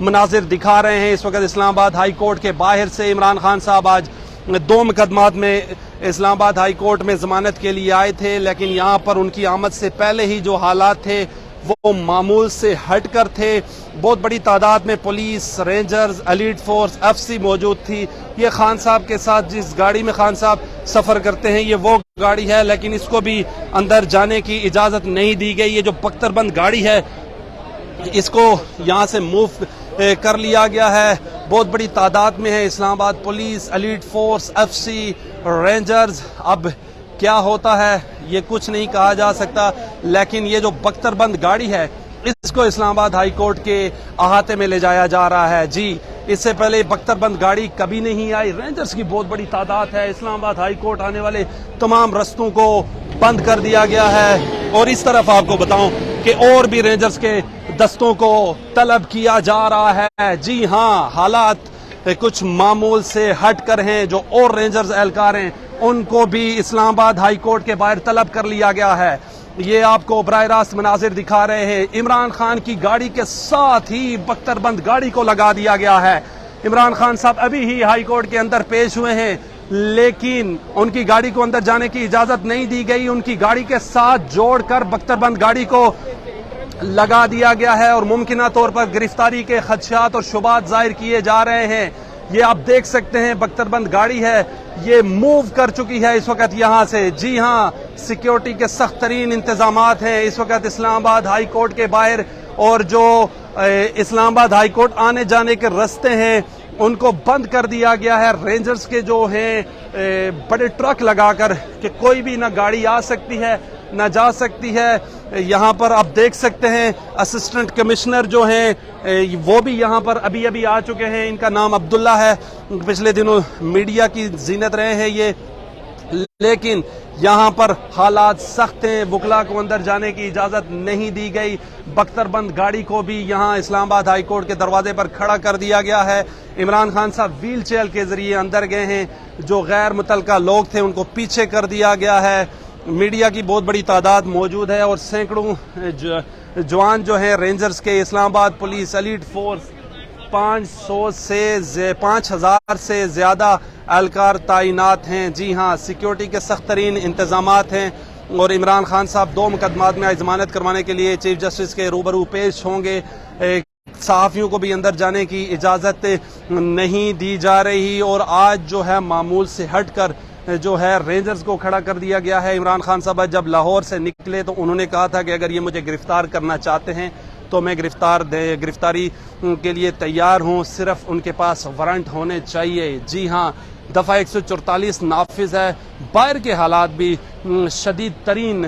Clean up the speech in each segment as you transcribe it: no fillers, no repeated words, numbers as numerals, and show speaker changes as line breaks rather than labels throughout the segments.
مناظر دکھا رہے ہیں۔ اس وقت اسلام آباد ہائی کورٹ کے باہر سے عمران خان صاحب آج 2 مقدمات میں اسلام آباد ہائی کورٹ میں ضمانت کے لیے آئے تھے، لیکن یہاں پر ان کی آمد سے پہلے ہی جو حالات تھے وہ معمول سے ہٹ کر تھے۔ بہت بڑی تعداد میں police, rangers, elite force, F C موجود تھی۔ یہ خان صاحب کے ساتھ جس گاڑی میں خان صاحب سفر کرتے ہیں یہ وہ گاڑی ہے، لیکن اس کو بھی اندر جانے کی اجازت نہیں دی گئی۔ یہ جو بختر بند گاڑی ہے اس کو یہاں سے موو کر لیا گیا ہے۔ بہت بڑی تعداد میں ہے Islamabad police, elite force, F C, rangers. اب کیا ہوتا ہے یہ کچھ نہیں کہا جا سکتا، لیکن یہ جو بختر بند گاڑی ہے اس کو اسلام آباد ہائی کورٹ کے احاطے میں لے جایا جا رہا ہے۔ جی، اس سے پہلے بختر بند گاڑی کبھی نہیں آئی۔ رینجرز کی بہت بڑی تعداد ہے۔ اسلام آباد ہائی کورٹ آنے والے تمام رستوں کو بند کر دیا گیا ہے، اور اس طرف آپ کو بتاؤں کہ اور بھی رینجرز کے دستوں کو طلب کیا جا رہا ہے۔ جی ہاں، حالات کچھ معمول سے ہٹ کر ہیں۔ جو اور رینجرز اہلکار ہیں ان کو بھی اسلام آباد ہائی کورٹ کے باہر طلب کر لیا گیا ہے۔ یہ آپ کو براہ راست مناظر دکھا رہے ہیں۔ عمران خان کی گاڑی کے ساتھ ہی بختر بند گاڑی کو لگا دیا گیا ہے۔ عمران خان صاحب ابھی ہی ہائی کورٹ کے اندر پیش ہوئے ہیں، لیکن ان کی گاڑی کو اندر جانے کی اجازت نہیں دی گئی۔ ان کی گاڑی کے ساتھ جوڑ کر بختر بند گاڑی کو لگا دیا گیا ہے، اور ممکنہ طور پر گرفتاری کے خدشات اور شبہات ظاہر کیے جا رہے ہیں۔ یہ آپ دیکھ سکتے ہیں بختر بند گاڑی ہے، یہ موو کر چکی ہے اس وقت یہاں سے۔ جی ہاں، سیکیورٹی کے سخت ترین انتظامات ہیں اس وقت اسلام آباد ہائی کورٹ کے باہر، اور جو اسلام آباد ہائی کورٹ آنے جانے کے رستے ہیں ان کو بند کر دیا گیا ہے۔ رینجرز کے جو ہیں بڑے ٹرک لگا کر کہ کوئی بھی نہ گاڑی آ سکتی ہے نہ جا سکتی ہے۔ یہاں پر آپ دیکھ سکتے ہیں اسسٹنٹ کمشنر جو ہیں وہ بھی یہاں پر ابھی آ چکے ہیں۔ ان کا نام عبداللہ ہے، پچھلے دنوں میڈیا کی زینت رہے ہیں یہ، لیکن یہاں پر حالات سخت ہیں۔ وکلا کو اندر جانے کی اجازت نہیں دی گئی۔ بختر بند گاڑی کو بھی یہاں اسلام آباد ہائی کورٹ کے دروازے پر کھڑا کر دیا گیا ہے۔ عمران خان صاحب ویل چیئر کے ذریعے اندر گئے ہیں۔ جو غیر متعلقہ لوگ تھے ان کو پیچھے کر دیا گیا ہے۔ میڈیا کی بہت بڑی تعداد موجود ہے، اور سینکڑوں جوان جو ہیں رینجرز کے، اسلام آباد پولیس، ایلیٹ فورس، 5000 سے زیادہ اہلکار تعینات ہیں۔ جی ہاں، سیکیورٹی کے سخت ترین انتظامات ہیں، اور عمران خان صاحب 2 مقدمات میں ضمانت کروانے کے لیے چیف جسٹس کے روبرو پیش ہوں گے۔ صحافیوں کو بھی اندر جانے کی اجازت نہیں دی جا رہی، اور آج جو ہے معمول سے ہٹ کر جو ہے رینجرز کو کھڑا کر دیا گیا ہے۔ عمران خان صاحب جب لاہور سے نکلے تو انہوں نے کہا تھا کہ اگر یہ مجھے گرفتار کرنا چاہتے ہیں تو میں گرفتاری کے لیے تیار ہوں، صرف ان کے پاس وارنٹ ہونے چاہیے۔ جی ہاں، دفعہ 144 نافذ ہے۔ باہر کے حالات بھی شدید ترین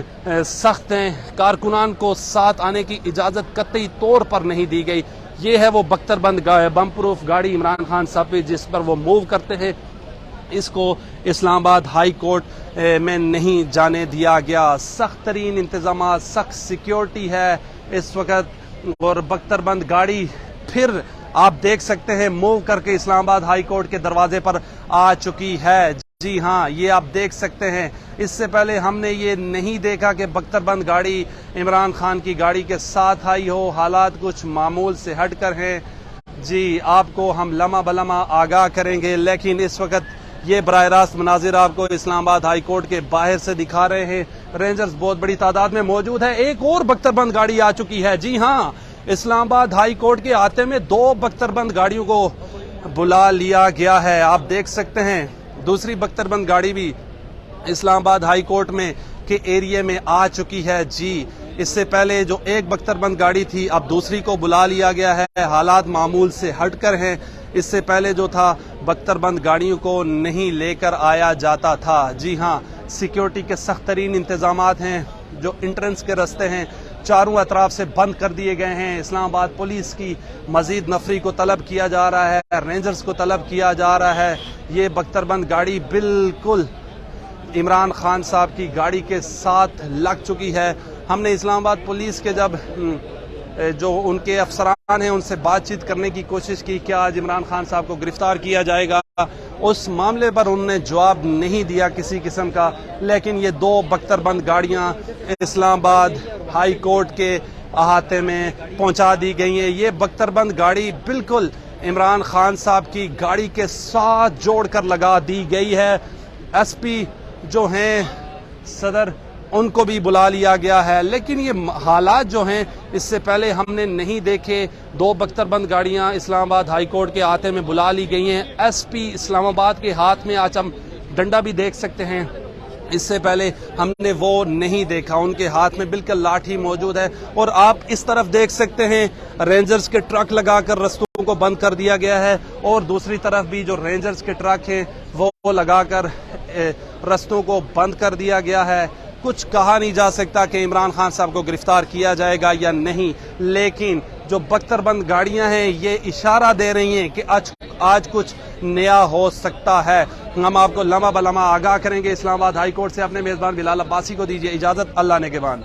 سخت ہیں۔ کارکنان کو ساتھ آنے کی اجازت قطعی طور پر نہیں دی گئی۔ یہ ہے وہ بختر بند بم پروف گاڑی عمران خان صاحب جس پر وہ موو کرتے ہیں، اس کو اسلام آباد ہائی کورٹ میں نہیں جانے دیا گیا۔ سخت ترین انتظامات، سخت سیکیورٹی ہے اس وقت، اور بختر بند گاڑی پھر آپ دیکھ سکتے ہیں موو کر کے اسلام آباد ہائی کورٹ کے دروازے پر آ چکی ہے۔ جی ہاں، یہ آپ دیکھ سکتے ہیں۔ اس سے پہلے ہم نے یہ نہیں دیکھا کہ بختر بند گاڑی عمران خان کی گاڑی کے ساتھ آئی ہو۔ حالات کچھ معمول سے ہٹ کر ہیں۔ جی، آپ کو ہم لمحہ بلمحہ آگاہ کریں گے، لیکن اس وقت یہ براہ راست مناظر آپ کو اسلام آباد ہائی کورٹ کے باہر سے دکھا رہے ہیں۔ رینجرز بہت بڑی تعداد میں موجود ہے۔ ایک اور بختر بند گاڑی آ چکی ہے۔ جی ہاں، اسلام آباد ہائی کورٹ کے آتے میں 2 بختر بند گاڑیوں کو بلا لیا گیا ہے۔ آپ دیکھ سکتے ہیں دوسری بختر بند گاڑی بھی اسلام آباد ہائی کورٹ میں کے ایریے میں آ چکی ہے۔ جی، اس سے پہلے جو ایک بختر بند گاڑی تھی اب دوسری کو بلا لیا گیا ہے۔ حالات معمول سے ہٹ کر ہیں۔ اس سے پہلے جو تھا بختر بند گاڑیوں کو نہیں لے کر آیا جاتا تھا۔ جی ہاں، سیکیورٹی کے سخت ترین انتظامات ہیں۔ جو انٹرنس کے راستے ہیں چاروں اطراف سے بند کر دیے گئے ہیں۔ اسلام آباد پولیس کی مزید نفری کو طلب کیا جا رہا ہے، رینجرز کو طلب کیا جا رہا ہے۔ یہ بختر بند گاڑی بالکل عمران خان صاحب کی گاڑی کے ساتھ لگ چکی ہے۔ ہم نے اسلام آباد پولیس کے جب جو ان کے افسران ہیں ان سے بات چیت کرنے کی کوشش کی کہ آج عمران خان صاحب کو گرفتار کیا جائے گا، اس معاملے پر انہوں نے جواب نہیں دیا کسی قسم کا، لیکن یہ 2 بختر بند گاڑیاں اسلام آباد ہائی کورٹ کے احاطے میں پہنچا دی گئی ہیں. یہ بختربند گاڑی بالکل عمران خان صاحب کی گاڑی کے ساتھ جوڑ کر لگا دی گئی ہے. ایس پی جو ہیں صدر ان کو بھی بلا لیا گیا ہے. لیکن یہ حالات جو ہیں اس سے پہلے ہم نے نہیں دیکھے. 2 بختربند گاڑیاں اسلام آباد ہائی کورٹ کے احاطے میں بلا لی گئی ہیں. ایس پی اسلام آباد کے ہاتھ میں آج ہم ڈنڈا بھی دیکھ سکتے ہیں. اس سے پہلے ہم نے وہ نہیں دیکھا. ان کے ہاتھ میں بالکل لاٹھی موجود ہے. اور آپ اس طرف دیکھ سکتے ہیں رینجرز کے ٹرک لگا کر رستوں کو بند کر دیا گیا ہے. اور دوسری طرف بھی جو رینجرز کے ٹرک ہیں وہ لگا کر رستوں کو بند کر دیا گیا ہے. کچھ کہا نہیں جا سکتا کہ عمران خان صاحب کو گرفتار کیا جائے گا یا نہیں. لیکن جو بختربند گاڑیاں ہیں یہ اشارہ دے رہی ہیں کہ آج کچھ نیا ہو سکتا ہے. ہم آپ کو لمحہ بلمحہ آگاہ کریں گے. اسلام آباد ہائی کورٹ سے اپنے میزبان بلال عباسی کو دیجیے اجازت. اللہ نگہبان.